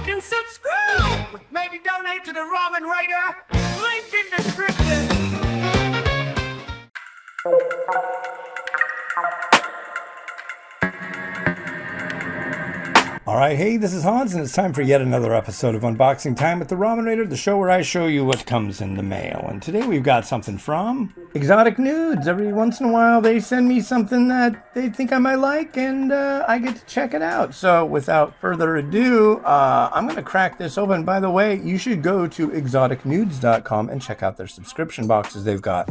like and subscribe. Maybe donate to the Ramen Writer. Link in description. Alright, hey, this is Hans, and it's time for yet another episode of Unboxing Time at the Ramen Raider, the show where I show you what comes in the mail. And today we've got something from ExoticNoods. Every once in a while they send me something that they think I might like, and I get to check it out. So without further ado, I'm going to crack this open. By the way, you should go to ExoticNoods.com and check out their subscription boxes. They've got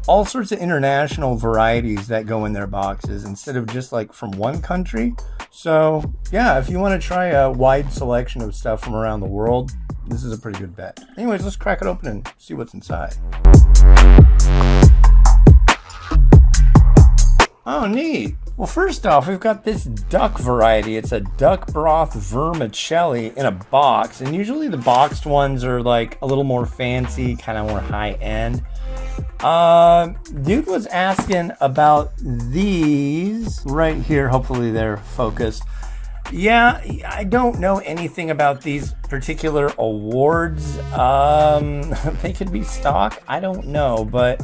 all sorts of international varieties that go in their boxes instead of just like from one country. So yeah, if you want to try a wide selection of stuff from around the world, this is a pretty good bet. Anyways, let's crack it open and see what's inside. Oh, neat. Well, first off, we've got this duck variety. It's a duck broth vermicelli in a box, and usually the boxed ones are like a little more fancy, kind of more high end. Dude was asking about these right here. Hopefully they're focused. Yeah, I don't know anything about these particular awards. They could be stock. I don't know, but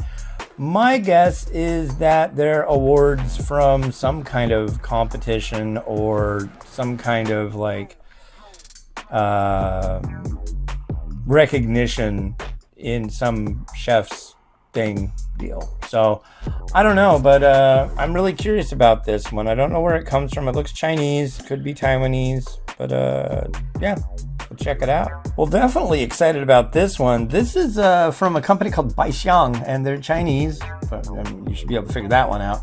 my guess is that they're awards from some kind of competition or some kind of like recognition in some chef's thing deal. So I don't know, but I'm really curious about this one. I don't know where it comes from. It looks Chinese, could be Taiwanese, but yeah, we'll check it out. Well, definitely excited about this one. This is from a company called Baixiang, and they're Chinese, but you should be able to figure that one out.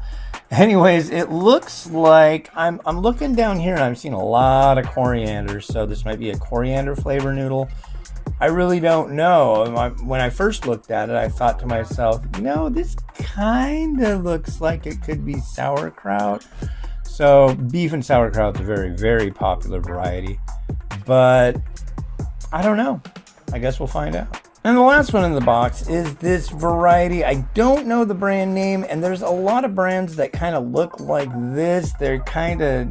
Anyways, it looks like I'm looking down here and I'm seeing a lot of coriander, so this might be a coriander flavor noodle. I really don't know. When I first looked at it, I thought to myself, you know, this kind of looks like it could be sauerkraut. So beef and sauerkraut is a very, very popular variety, but I don't know. I guess we'll find out. And the last one in the box is this variety. I don't know the brand name, and there's a lot of brands that kind of look like this. They're kind of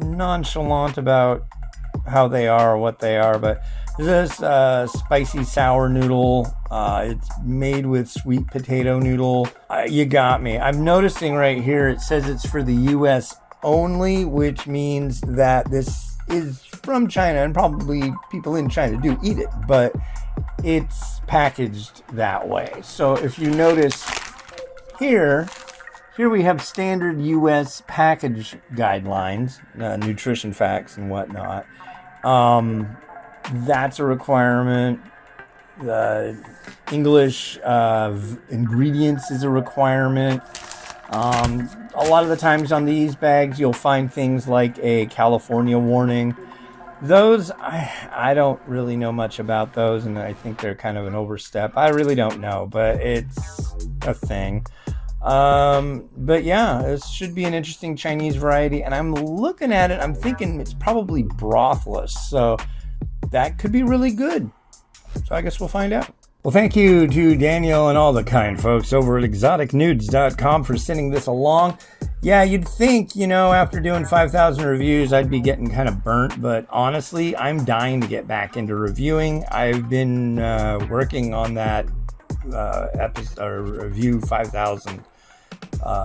nonchalant about how they are or what they are, but this spicy sour noodle. It's made with sweet potato noodle. You got me. I'm noticing right here it says it's for the US only, which means that this is from China, and probably people in China do eat it, but it's packaged that way. So if you notice here we have standard US package guidelines, nutrition facts and whatnot. That's a requirement. English ingredients is a requirement. A lot of the times on these bags, you'll find things like a California warning. Those, I don't really know much about those, and I think they're kind of an overstep. I really don't know, but it's a thing. But yeah, this should be an interesting Chinese variety, and I'm looking at it, I'm thinking it's probably brothless, so that could be really good. So I guess we'll find out. Well, thank you to Daniel and all the kind folks over at ExoticNoods.com for sending this along. Yeah, you'd think, you know, after doing 5,000 reviews, I'd be getting kind of burnt, but honestly, I'm dying to get back into reviewing. I've been working on that review 5,000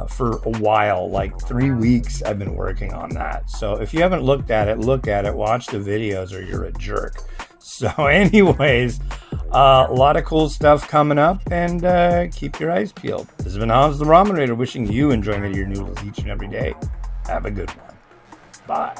for a while, like 3 weeks I've been working on that. So if you haven't looked at it, look at it, watch the videos, or you're a jerk. So anyways, a lot of cool stuff coming up, and keep your eyes peeled. This has been Hans the Ramen Raider, wishing you enjoyment of your noodles each and every day. Have a good one. Bye.